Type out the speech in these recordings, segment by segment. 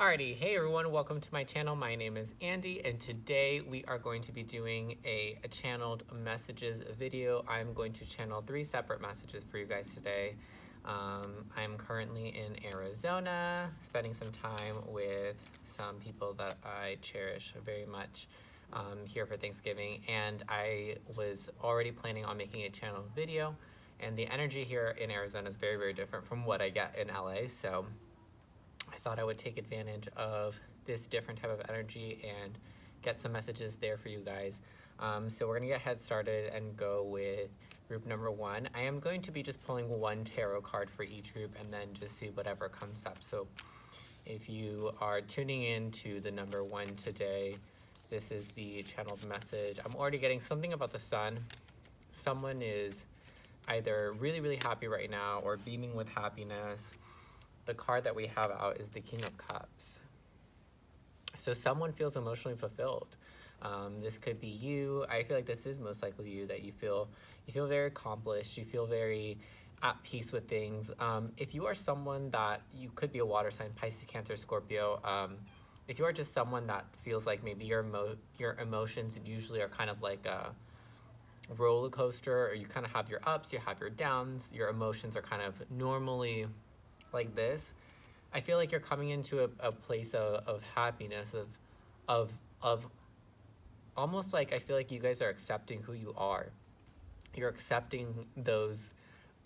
Alrighty, hey everyone, welcome to my channel. My name is Andy, and today we are going to be doing a channeled messages video. I'm going to channel 3 separate messages for you guys today. I'm currently in Arizona, spending some time with some people that I cherish very much here for Thanksgiving, and I was already planning on making a channeled video, and the energy here in Arizona is very, very different from what I get in LA, so I thought I would take advantage of this different type of energy and get some messages there for you guys. So we're gonna get head started and go with group number 1. I am going to be just pulling one tarot card for each group and then just see whatever comes up. So if you are tuning in to the number 1 today, this is the channeled message. I'm already getting something about the sun. Someone is either really, really happy right now or beaming with happiness. The card that we have out is the King of Cups. So someone feels emotionally fulfilled. This could be you. I feel like this is most likely you, that you feel very accomplished. You feel very at peace with things. If you are someone that, you could be a water sign, Pisces, Cancer, Scorpio. If you are just someone that feels like maybe your emotions usually are kind of like a roller coaster, or you kind of have your ups, you have your downs, your emotions are kind of normally like this, I feel like you're coming into a place of happiness, of almost like, I feel like you guys are accepting who you are. You're accepting those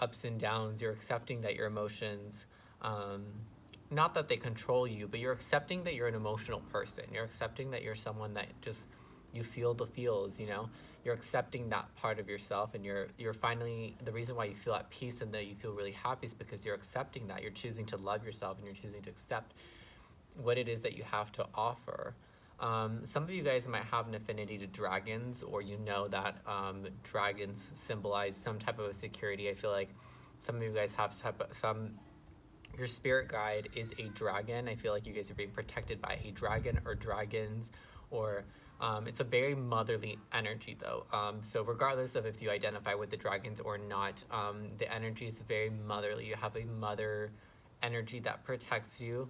ups and downs. You're accepting that your emotions, not that they control you, but you're accepting that you're an emotional person. You're accepting that you're someone that just, you feel the feels, you know? You're accepting that part of yourself, and you're finally, the reason why you feel at peace and that you feel really happy is because you're accepting that. You're choosing to love yourself, and you're choosing to accept what it is that you have to offer. Some of you guys might have an affinity to dragons, or you know that dragons symbolize some type of a security. I feel like some of you guys have your spirit guide is a dragon. I feel like you guys are being protected by a dragon or dragons, or it's a very motherly energy though. So regardless of if you identify with the dragons or not, the energy is very motherly. You have a mother energy that protects you.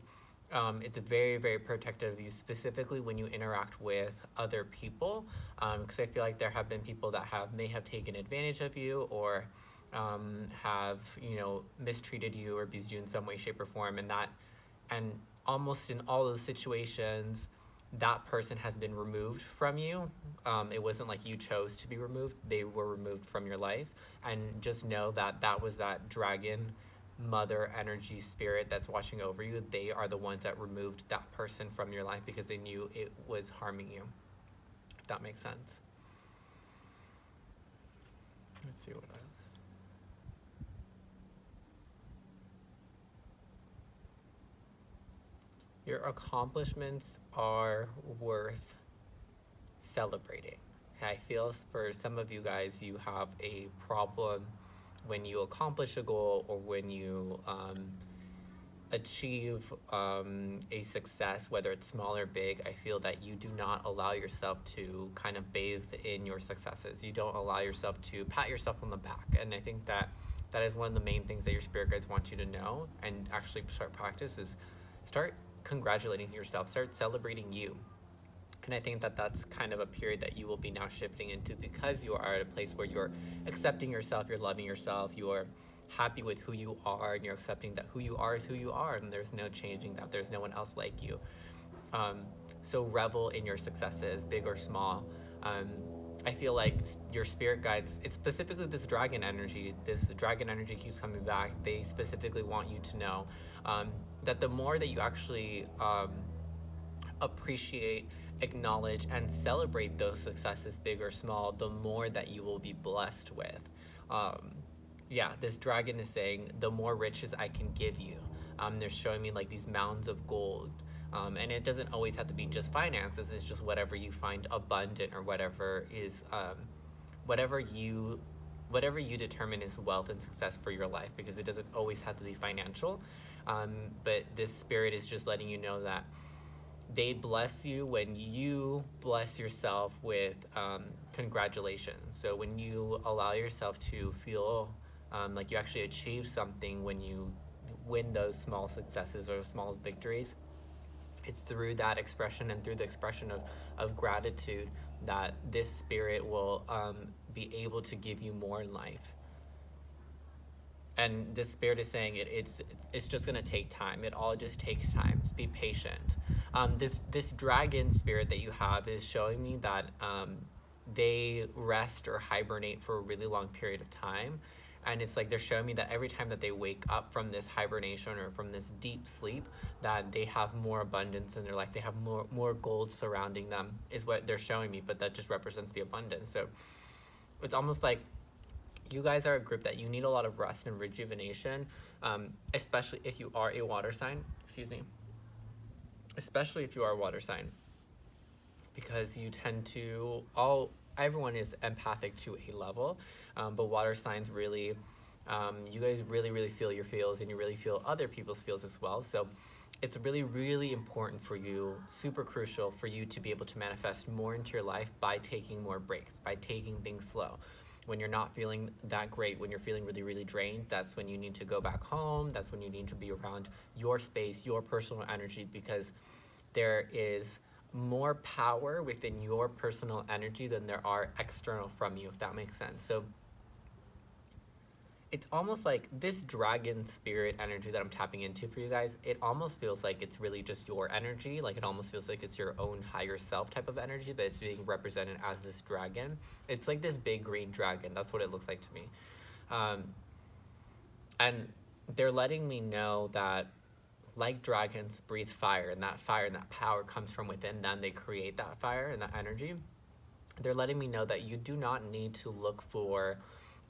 It's very, very protective of you, specifically when you interact with other people, because I feel like there have been people that may have taken advantage of you, or have, you know, mistreated you or abused you in some way, shape, or form, and almost in all those situations, that person has been removed from you. It wasn't like you chose to be removed. They were removed from your life. And just know that that was that dragon mother energy spirit that's watching over you. They are the ones that removed that person from your life because they knew it was harming you. If that makes sense. Let's see what else. Your accomplishments are worth celebrating. I feel for some of you guys, you have a problem when you accomplish a goal, or when you achieve a success, whether it's small or big. I feel that you do not allow yourself to kind of bathe in your successes. You don't allow yourself to pat yourself on the back. And I think that is one of the main things that your spirit guides want you to know and actually start practice is start congratulating yourself, start celebrating you. And I think that that's kind of a period that you will be now shifting into, because you are at a place where you're accepting yourself, you're loving yourself, you're happy with who you are, and you're accepting that who you are is who you are, and there's no changing that. There's no one else like you. So revel in your successes, big or small. I feel like your spirit guides, it's specifically this dragon energy keeps coming back. They specifically want you to know that the more that you actually appreciate, acknowledge, and celebrate those successes, big or small, the more that you will be blessed with. Yeah, this dragon is saying, the more riches I can give you. They're showing me like these mounds of gold. And it doesn't always have to be just finances. It's just whatever you find abundant, or whatever is, whatever you determine is wealth and success for your life, because it doesn't always have to be financial. But this spirit is just letting you know that they bless you when you bless yourself with congratulations. So when you allow yourself to feel like you actually achieve something, when you win those small successes or small victories, it's through that expression and through the expression of gratitude that this spirit will be able to give you more in life. And this spirit is saying it's just going to take time. It all just takes time. Just be patient. This dragon spirit that you have is showing me that they rest or hibernate for a really long period of time. And it's like they're showing me that every time that they wake up from this hibernation or from this deep sleep, that they have more abundance in their life. They have more gold surrounding them, is what they're showing me. But that just represents the abundance. So it's almost like you guys are a group that you need a lot of rest and rejuvenation, especially if you are a water sign. Excuse me. Especially if you are a water sign, because you tend to everyone is empathic to a level, but water signs really, you guys really feel your feels, and you really feel other people's feels as well. So it's really important for you, super crucial for you to be able to manifest more into your life by taking more breaks, by taking things slow. When you're not feeling that great, when you're feeling really drained, that's when you need to go back home. That's when you need to be around your space, your personal energy, because there is more power within your personal energy than there are external from you, if that makes sense. So it's almost like this dragon spirit energy that I'm tapping into for you guys, it almost feels like it's really just your energy. Like it almost feels like it's your own higher self type of energy, but it's being represented as this dragon. It's like this big green dragon. That's what it looks like to me. And they're letting me know that like dragons breathe fire, and that power comes from within them. They create that fire and that energy. They're letting me know that you do not need to look for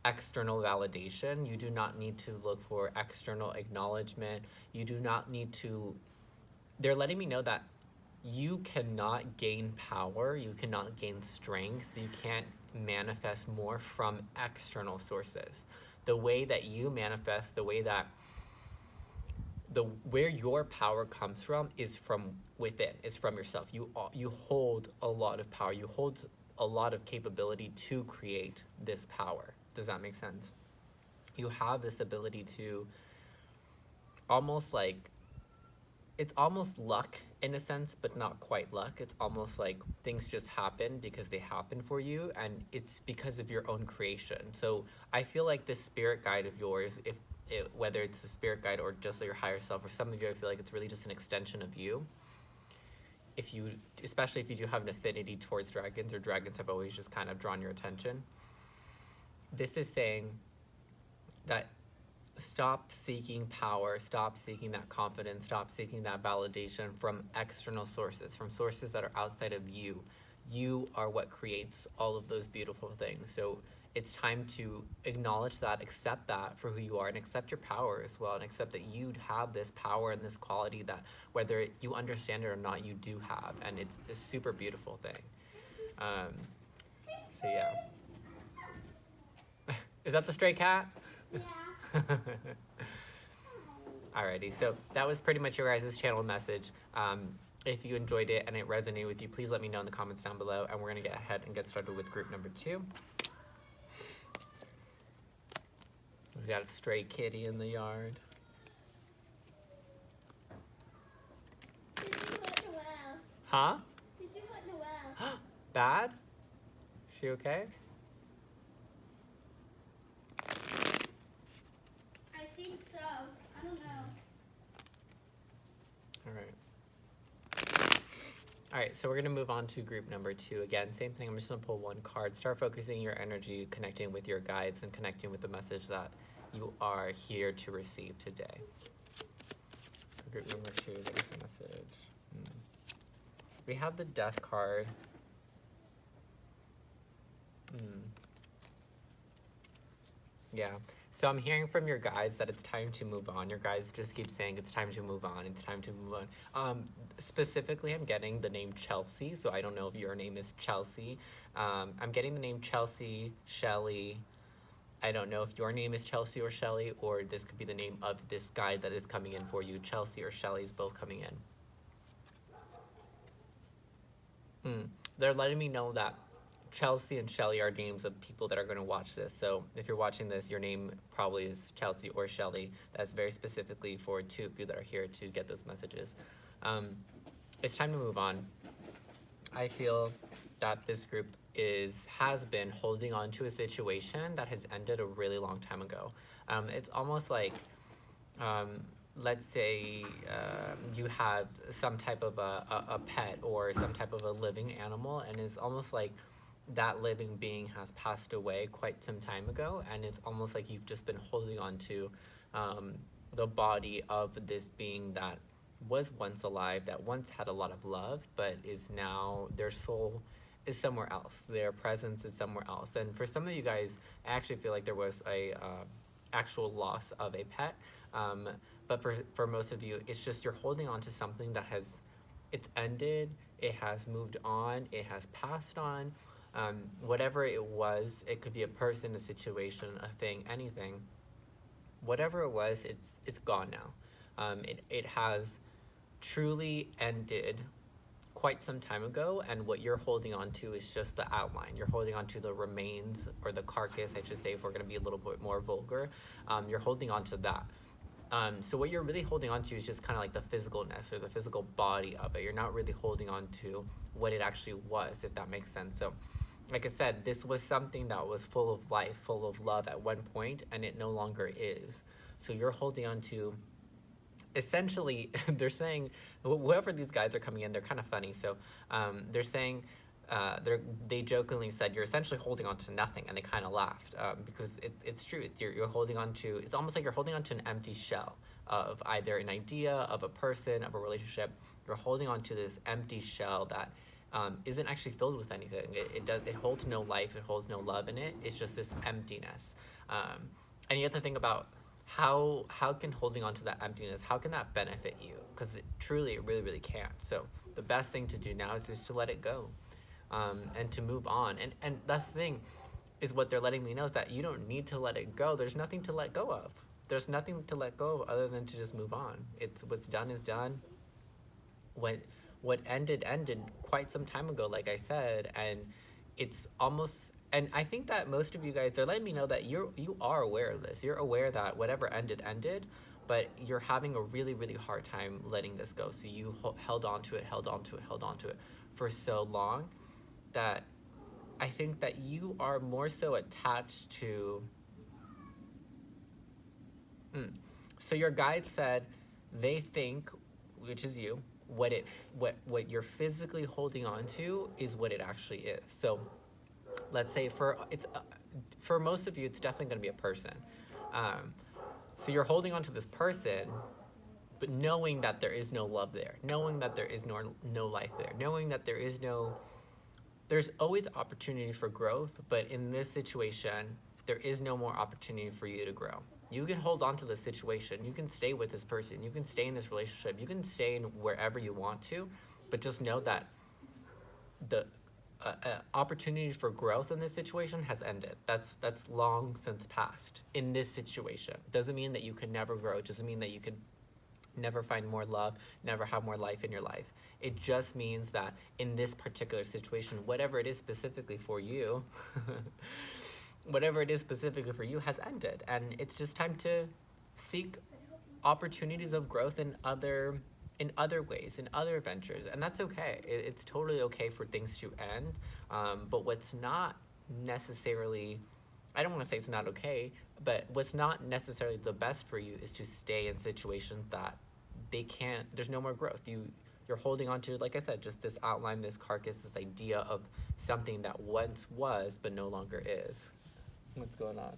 external validation. You do not need to look for external acknowledgement. You do not need to. They're letting me know that you cannot gain power. You cannot gain strength. You can't manifest more from external sources. The way that you manifest, the way that where your power comes from is from within, is from yourself. You hold a lot of power. You hold a lot of capability to create this power. Does that make sense? You have this ability to almost like, it's almost luck in a sense, but not quite luck. It's almost like things just happen because they happen for you, and it's because of your own creation. So I feel like this spirit guide of yours, whether it's a spirit guide or just your higher self, or some of you, I feel like it's really just an extension of you. Especially if you do have an affinity towards dragons, or dragons have always just kind of drawn your attention, this is saying that stop seeking power, stop seeking that confidence, stop seeking that validation from external sources, from sources that are outside of you. You are what creates all of those beautiful things. So it's time to acknowledge that, accept that for who you are, and accept your power as well, and accept that you have this power and this quality that whether you understand it or not, you do have, and it's a super beautiful thing. So yeah. Is that the stray cat? Yeah. Alrighty, so that was pretty much your guys' channel message. If you enjoyed it and it resonated with you, please let me know in the comments down below, and we're going to get ahead and get started with group number 2. We got a stray kitty in the yard. Huh? Bad? She okay? I think so. I don't know. Alright, so we're going to move on to group number 2. Again, same thing. I'm just going to pull one card. Start focusing your energy, connecting with your guides, and connecting with the message that you are here to receive today. Group number 2, what is the message? We have the Death card. Yeah. So I'm hearing from your guides that it's time to move on. Your guides just keep saying it's time to move on. It's time to move on. Specifically, I'm getting the name Chelsea. So I don't know if your name is Chelsea. I'm getting the name Chelsea, Shelly. I don't know if your name is Chelsea or Shelly, or this could be the name of this guide that is coming in for you. Chelsea or Shelly is both coming in. They're letting me know that Chelsea and Shelly are names of people that are going to watch this. So if you're watching this, your name probably is Chelsea or Shelly. That's very specifically for 2 of you that are here to get those messages. it's time to move on. I feel that this group has been holding on to a situation that has ended a really long time ago. It's almost like, let's say you have some type of a pet or some type of a living animal, and it's almost like that living being has passed away quite some time ago, and it's almost like you've just been holding on to the body of this being that was once alive, that once had a lot of love, but is now, their soul is somewhere else. Their presence is somewhere else. And for some of you guys, I actually feel like there was a actual loss of a pet. But for most of you, it's just you're holding on to something that it's ended, it has moved on, it has passed on. Whatever it was, it could be a person, a situation, a thing, anything. Whatever it was, it's gone now. It has truly ended quite some time ago, and what you're holding on to is just the outline. You're holding on to the remains, or the carcass, I should say, if we're going to be a little bit more vulgar. You're holding on to that. So what you're really holding on to is just kind of like the physicalness or the physical body of it. You're not really holding on to what it actually was, if that makes sense. So like I said, this was something that was full of life, full of love at one point, and it no longer is. So you're holding on to, essentially, they're saying, whoever these guys are coming in, they're kind of funny. So they're saying, they jokingly said, you're essentially holding on to nothing, and they kind of laughed because it's true. You're holding on to, it's almost like you're holding on to an empty shell of either an idea, of a person, of a relationship. You're holding on to this empty shell that isn't actually filled with anything. It holds no life, it holds no love in it. It's just this emptiness. And you have to think about, how can holding on to that emptiness, how can that benefit you? Because it really can't. So the best thing to do now is just to let it go, and to move on. And that's the thing, is what they're letting me know, is that you don't need to let it go. There's nothing to let go of. There's nothing to let go of other than to just move on. It's what's done is done. What ended quite some time ago, like I said, and it's almost, and I think that most of you guys, they're letting me know that you are aware of this. You're aware that whatever ended, but you're having a really hard time letting this go. So you held on to it for so long that I think that you are more so attached to. So your guide said they think, which is you, what you're physically holding on to is what it actually is. So let's say for most of you, it's definitely going to be a person. So you're holding on to this person, but knowing that there is no love there, knowing that there is no life there, knowing that there's always opportunity for growth, but in this situation, there is no more opportunity for you to grow. You can hold on to this situation, you can stay with this person, you can stay in this relationship, you can stay in wherever you want to, but just know that the opportunity for growth in this situation has ended. That's long since passed. In this situation, doesn't mean that you can never grow. It doesn't mean that you can never find more love, never have more life in your life. It just means that in this particular situation, whatever it is specifically for you, has ended, and it's just time to seek opportunities of growth in other ways, in other ventures, and that's okay. It's totally okay for things to end, but what's not necessarily, I don't want to say it's not okay, but what's not necessarily the best for you is to stay in situations that there's no more growth. You're holding on to, like I said, just this outline, this carcass, this idea of something that once was but no longer is. What's going on?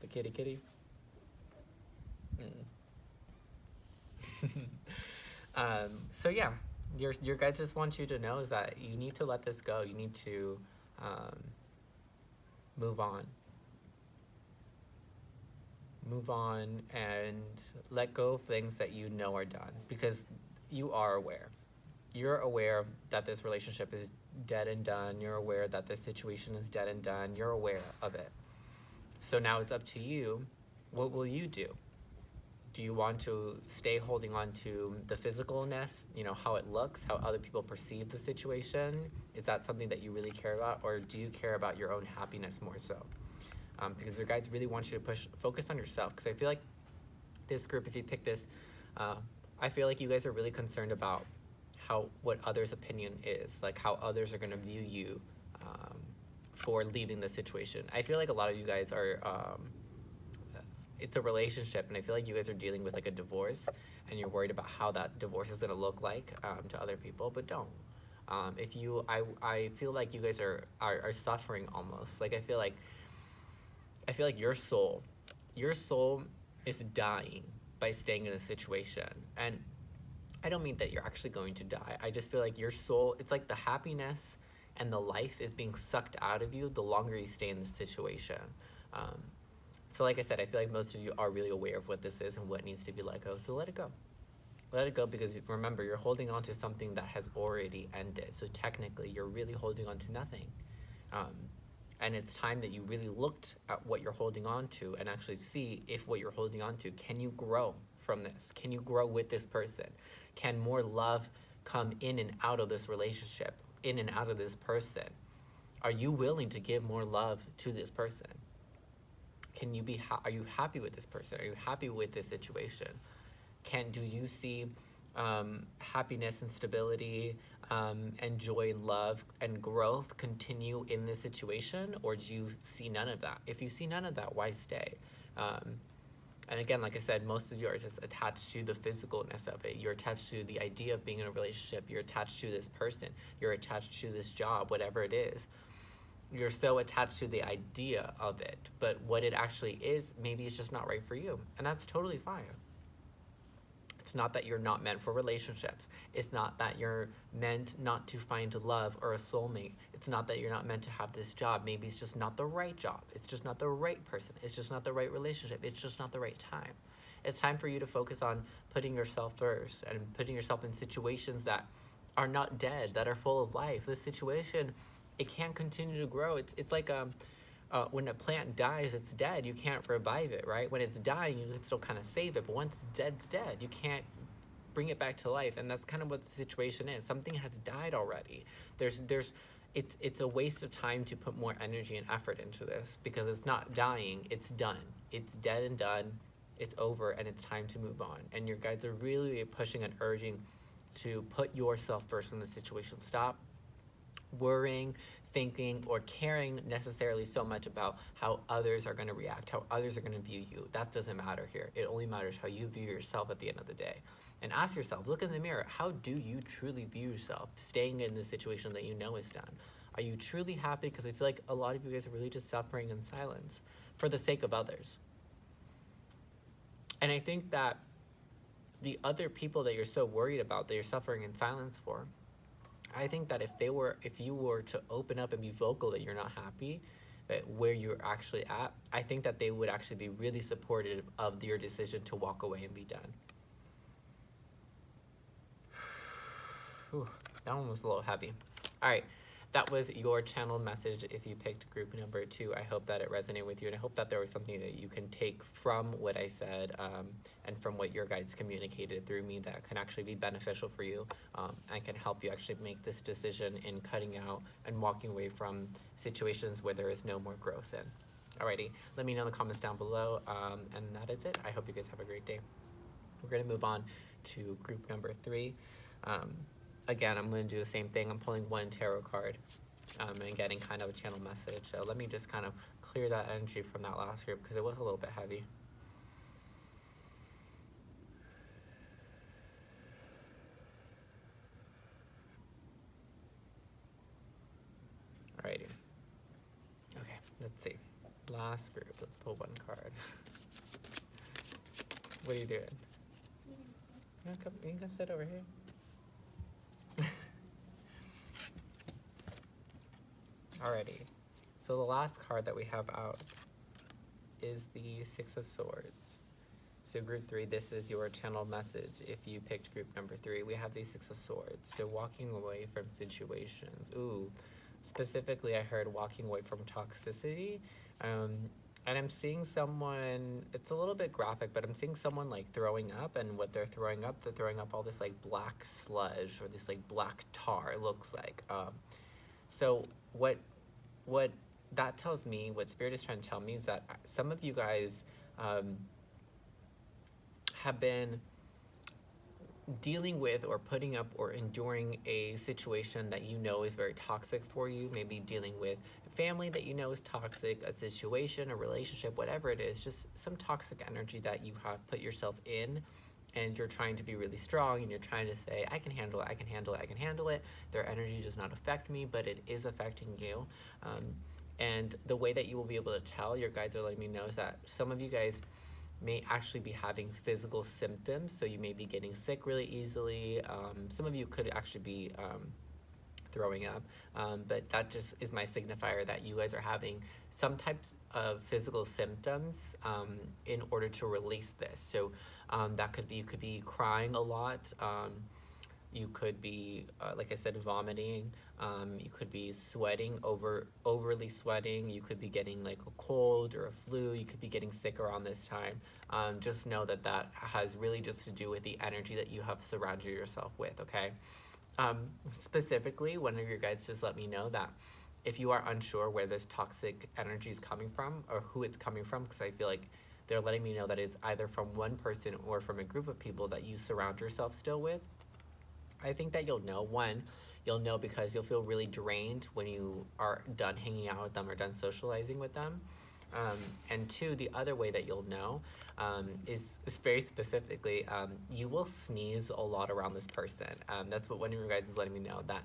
The kitty? So yeah, your guides just want you to know is that you need to let this go. You need to move on and let go of things that you know are done, because you are aware. You're aware that this relationship is dead and done. You're aware that this situation is dead and done. You're aware of it. So now it's up to you. What will you do? Do you want to stay holding on to the physicalness, how it looks, how other people perceive the situation? Is that something that you really care about, or do you care about your own happiness more so? Because your guides really want you to focus on yourself, because I feel like this group, if you pick this, I feel like you guys are really concerned about what others' opinion is, like how others are going to view you for leaving the situation. I feel like a lot of you guys are it's a relationship, and I feel like you guys are dealing with like a divorce, and you're worried about how that divorce is going to look like to other people, but don't. I feel like you guys are suffering almost. Like I feel like your soul is dying by staying in a situation. And I don't mean that you're actually going to die. I just feel like your soul, it's like the happiness and the life is being sucked out of you the longer you stay in the situation. So like I said, I feel like most of you are really aware of what this is and what needs to be let go. So let it go. Let it go, because remember, you're holding on to something that has already ended. So technically, you're really holding on to nothing. And it's time that you really looked at what you're holding on to and actually see if what you're holding on to, can you grow from this? Can you grow with this person? Can more love come in and out of this relationship, in and out of this person? Are you willing to give more love to this person? Are you happy with this person? Are you happy with this situation? Do you see happiness and stability and joy and love and growth continue in this situation, or do you see none of that? If you see none of that, why stay? And again, like I said, most of you are just attached to the physicalness of it. You're attached to the idea of being in a relationship. You're attached to this person. You're attached to this job, whatever it is. You're so attached to the idea of it, but what it actually is, maybe it's just not right for you, and that's totally fine. It's not that you're not meant for relationships. It's not that you're meant not to find love or a soulmate. It's not that you're not meant to have this job. Maybe it's just not the right job. It's just not the right person. It's just not the right relationship. It's just not the right time. It's time for you to focus on putting yourself first and putting yourself in situations that are not dead, that are full of life. This situation, it can't continue to grow. It's like when a plant dies, it's dead. You can't revive it, right? When it's dying, you can still kind of save it, but once it's dead, it's dead. You can't bring it back to life, and that's kind of what the situation is. Something has died already. It's a waste of time to put more energy and effort into this, because it's not dying, it's done. It's dead and done. It's over, and it's time to move on. And your guides are really pushing and urging to put yourself first in the situation. Stop worrying, thinking, or caring necessarily so much about how others are going to react, how others are going to view you. That doesn't matter here. It only matters how you view yourself at the end of the day. And ask yourself, look in the mirror, how do you truly view yourself staying in the situation that you know is done? Are you truly happy? Because I feel like a lot of you guys are really just suffering in silence for the sake of others. And I think that the other people that you're so worried about, that you're suffering in silence for, I think that if you were to open up and be vocal that you're not happy, that where you're actually at, I think that they would actually be really supportive of your decision to walk away and be done. Whew, that one was a little heavy. All right, that was your channel message if you picked group number 2. I hope that it resonated with you, and I hope that there was something that you can take from what I said and from what your guides communicated through me that can actually be beneficial for you and can help you actually make this decision in cutting out and walking away from situations where there is no more growth in. Alrighty, let me know in the comments down below, and that is it. I hope you guys have a great day. We're going to move on to group number 3. Again, I'm going to do the same thing. I'm pulling one tarot card and getting kind of a channel message. So let me just kind of clear that energy from that last group, because it was a little bit heavy. Alrighty. Okay, let's see. Last group. Let's pull one card. What are you doing? You can come sit over here. Alrighty, so the last card that we have out is the 6 of Swords. So group 3, this is your channel message. If you picked group number 3, we have the 6 of Swords. So walking away from situations. Ooh, specifically I heard walking away from toxicity. And I'm seeing someone, it's a little bit graphic, but I'm seeing someone like throwing up, and what they're throwing up all this like black sludge or this like black tar, it looks like. So what that tells me, what Spirit is trying to tell me, is that some of you guys have been dealing with or putting up or enduring a situation that you know is very toxic for you, maybe dealing with a family that you know is toxic, a situation, a relationship, whatever it is, just some toxic energy that you have put yourself in, and you're trying to be really strong and you're trying to say, I can handle it, I can handle it, I can handle it. Their energy does not affect me, but it is affecting you. And the way that you will be able to tell, your guides are letting me know, is that some of you guys may actually be having physical symptoms. So you may be getting sick really easily. Some of you could actually be throwing up, but that just is my signifier that you guys are having some types of physical symptoms in order to release this. So that could be, you could be crying a lot. You could be, like I said, vomiting. You could be sweating, overly sweating. You could be getting like a cold or a flu. You could be getting sick around this time. Just know that that has really just to do with the energy that you have surrounded yourself with, okay? Specifically, one of your guides just let me know that if you are unsure where this toxic energy is coming from or who it's coming from, because I feel like they're letting me know that it's either from one person or from a group of people that you surround yourself still with, I think that you'll know. One, you'll know because you'll feel really drained when you are done hanging out with them or done socializing with them. And two, the other way that you'll know is very specifically, you will sneeze a lot around this person. That's what one of your guys is letting me know, that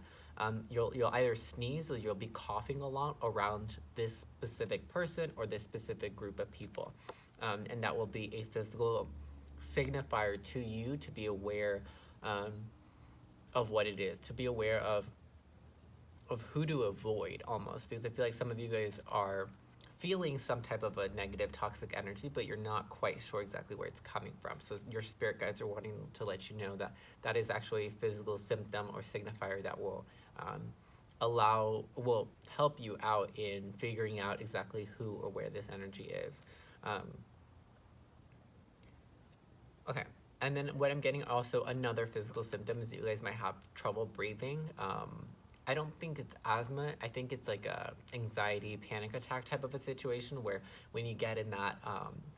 you'll either sneeze or you'll be coughing a lot around this specific person or this specific group of people. And that will be a physical signifier to you to be aware of what it is, to be aware of who to avoid almost, because I feel like some of you guys are feeling some type of a negative toxic energy, but you're not quite sure exactly where it's coming from. So your spirit guides are wanting to let you know that that is actually a physical symptom or signifier that will will help you out in figuring out exactly who or where this energy is. Okay. And then what I'm getting also, another physical symptom is you guys might have trouble breathing. I don't think it's asthma. I think it's like a anxiety, panic attack type of a situation where when you get in that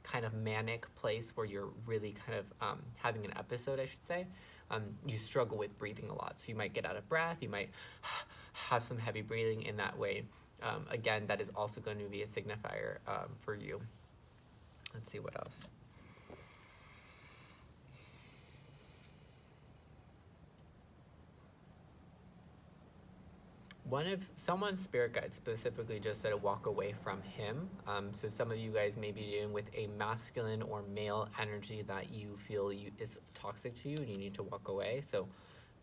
kind of manic place where you're really kind of having an episode, I should say, you struggle with breathing a lot. So you might get out of breath. You might have some heavy breathing in that way. Again, that is also going to be a signifier for you. Let's see what else. Someone's spirit guide specifically just said walk away from him. So some of you guys may be dealing with a masculine or male energy that you feel is toxic to you and you need to walk away. So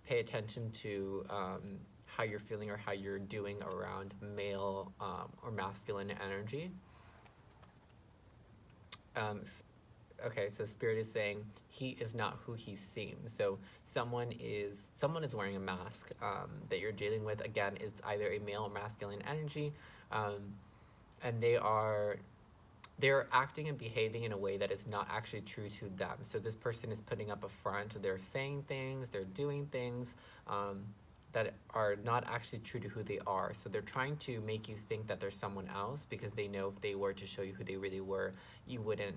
pay attention to how you're feeling or how you're doing around male or masculine energy. Okay, so spirit is saying he is not who he seems. So someone is wearing a mask that you're dealing with. Again, it's either a male or masculine energy, and they're acting and behaving in a way that is not actually true to them. So this person is putting up a front. They're saying things, they're doing things that are not actually true to who they are. So they're trying to make you think that they're someone else because they know if they were to show you who they really were, you wouldn't.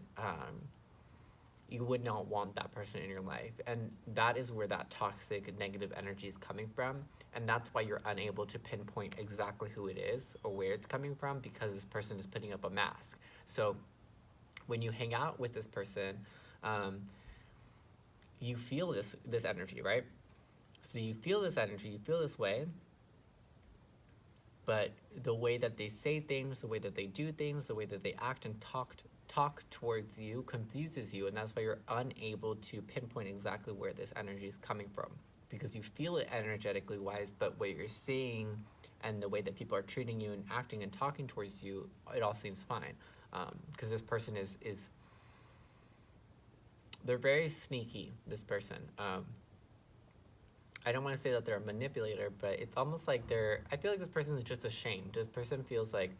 You would not want that person in your life. And that is where that toxic negative energy is coming from. And that's why you're unable to pinpoint exactly who it is or where it's coming from, because this person is putting up a mask. So when you hang out with this person, you feel this energy, right? So you feel this energy, you feel this way, but the way that they say things, the way that they do things, the way that they act and talk towards you confuses you, and that's why you're unable to pinpoint exactly where this energy is coming from, because you feel it energetically wise, but what you're seeing and the way that people are treating you and acting and talking towards you, it all seems fine, because this person is they're very sneaky, this person. I don't want to say that they're a manipulator, but it's almost like I feel like this person is just ashamed. This person feels like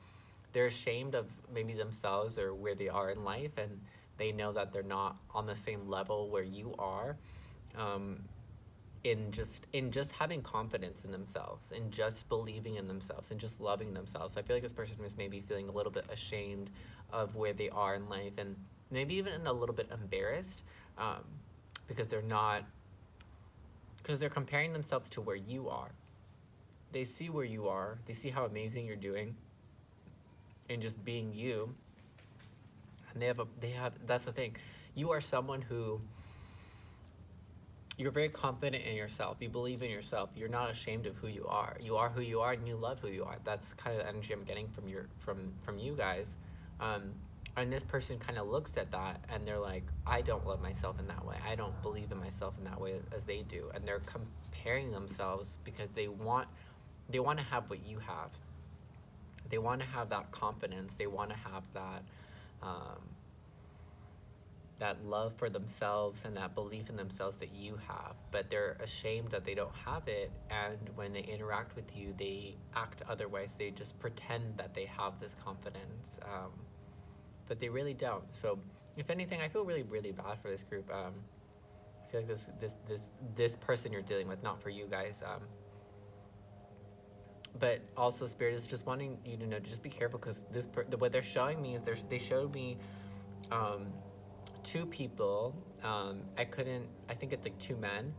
they're ashamed of maybe themselves or where they are in life, and they know that they're not on the same level where you are, in just having confidence in themselves, and just believing in themselves, and just loving themselves. So I feel like this person is maybe feeling a little bit ashamed of where they are in life, and maybe even a little bit embarrassed, because they're not because they're comparing themselves to where you are. They see where you are, they see how amazing you're doing and just being you. And that's the thing. You are someone who, you're very confident in yourself. You believe in yourself. You're not ashamed of who you are. You are who you are, and you love who you are. That's kind of the energy I'm getting from you guys. And this person kind of looks at that, and they're like, I don't love myself in that way. I don't believe in myself in that way as they do. And they're comparing themselves because they want to have what you have. They want to have that confidence. They want to have that that love for themselves and that belief in themselves that you have, but they're ashamed that they don't have it, and when they interact with you, they act otherwise. They just pretend that they have this confidence, but they really don't. So if anything, I feel really, really bad for this group. I feel like this person you're dealing with, not for you guys, but also Spirit is just wanting you to know, just be careful, because what they're showing me is they showed me two people. I think it's like two men,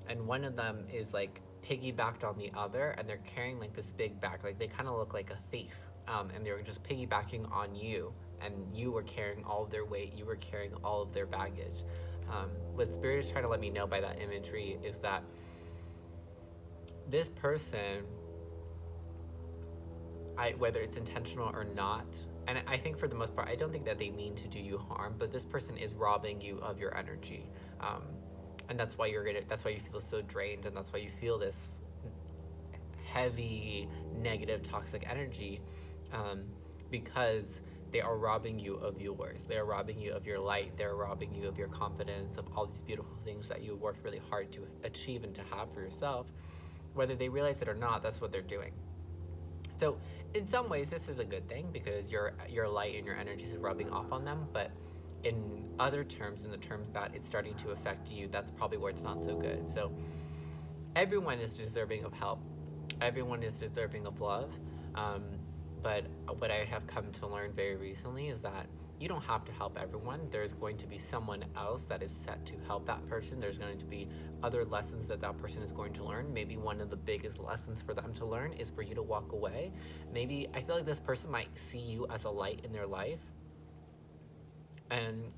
and one of them is like piggybacked on the other, and they're carrying like this big bag. Like they kind of look like a thief, and they were just piggybacking on you, and you were carrying all of their weight. You were carrying all of their baggage. What Spirit is trying to let me know by that imagery is that this person, whether it's intentional or not, and I think for the most part, I don't think that they mean to do you harm, but this person is robbing you of your energy, and that's why that's why you feel so drained, and that's why you feel this heavy, negative, toxic energy, because they are robbing you of yours. They are robbing you of your light. They're robbing you of your confidence, of all these beautiful things that you worked really hard to achieve and to have for yourself. Whether they realize it or not, that's what they're doing. So in some ways, this is a good thing, because your light and your energy is rubbing off on them. But in other terms, in the terms that it's starting to affect you, that's probably where it's not so good. So everyone is deserving of help. Everyone is deserving of love. But what I have come to learn very recently is that you don't have to help everyone. There's going to be someone else that is set to help that person. There's going to be other lessons that person is going to learn. Maybe one of the biggest lessons for them to learn is for you to walk away. Maybe I feel like this person might see you as a light in their life. And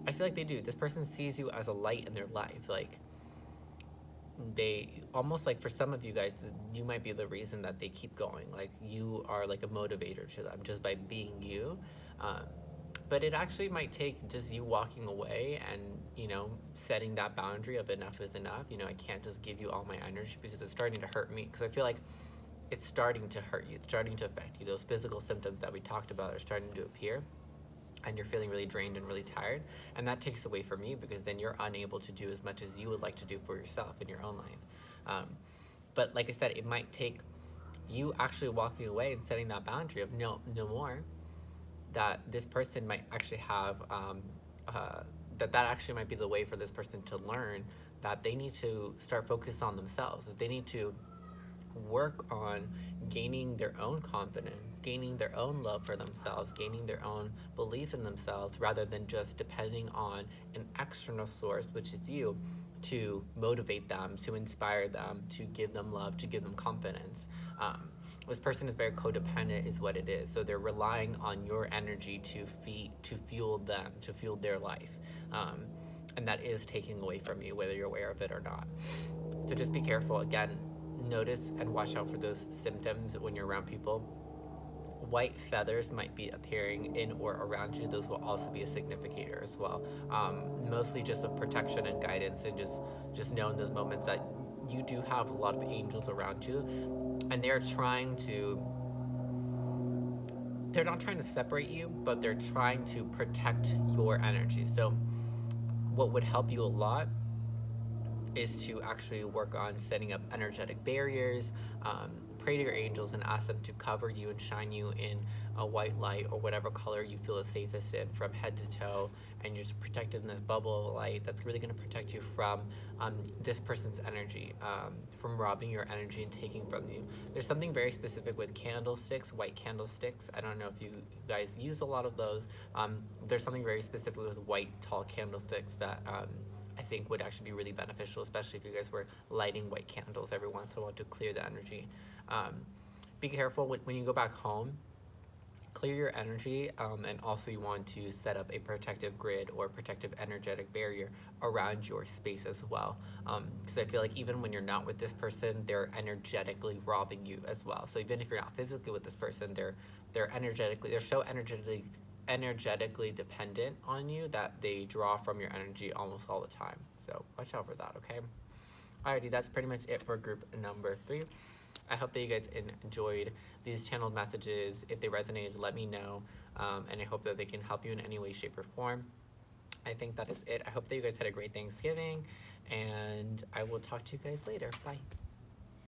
I feel like they do. This person sees you as a light in their life. Like, they almost, like, for some of you guys, you might be the reason that they keep going. Like, you are like a motivator to them just by being you. But it actually might take just you walking away and, setting that boundary of enough is enough. I can't just give you all my energy because it's starting to hurt me. Because I feel like it's starting to hurt you. It's starting to affect you. Those physical symptoms that we talked about are starting to appear. And you're feeling really drained and really tired. And that takes away from you, because then you're unable to do as much as you would like to do for yourself in your own life. But like I said, it might take you actually walking away and setting that boundary of no more. That this person might actually have, that actually might be the way for this person to learn that they need to start focus on themselves. That they need to work on gaining their own confidence, gaining their own love for themselves, gaining their own belief in themselves, rather than just depending on an external source, which is you, to motivate them, to inspire them, to give them love, to give them confidence. This person is very codependent is what it is. So they're relying on your energy to fuel them, to fuel their life. And that is taking away from you, whether you're aware of it or not. So just be careful. Again, notice and watch out for those symptoms when you're around people. White feathers might be appearing in or around you. Those will also be a significator as well. Mostly just of protection and guidance, and just know in those moments that you do have a lot of angels around you, and they're not trying to separate you, but they're trying to protect your energy. So what would help you a lot is to actually work on setting up energetic barriers, pray to your angels and ask them to cover you and shine you in a white light or whatever color you feel the safest in from head to toe, and you're just protected in this bubble of light that's really going to protect you from this person's energy, from robbing your energy and taking from you. There's something very specific with candlesticks, white candlesticks. I don't know if you guys use a lot of those. There's something very specific with white tall candlesticks that I think would actually be really beneficial, especially if you guys were lighting white candles every once in a while to clear the energy. Be careful when you go back home. Clear your energy, and also you want to set up a protective grid or protective energetic barrier around your space as well, because I feel like even when you're not with this person, they're energetically robbing you as well. So even if you're not physically with this person, they're so energetically dependent on you that they draw from your energy almost all the time. So watch out for that, okay? Alrighty, that's pretty much it for group number 3. I hope that you guys enjoyed these channeled messages. If they resonated, let me know, and I hope that they can help you in any way, shape, or form. I think that is it. I hope that you guys had a great Thanksgiving, and I will talk to you guys later. Bye.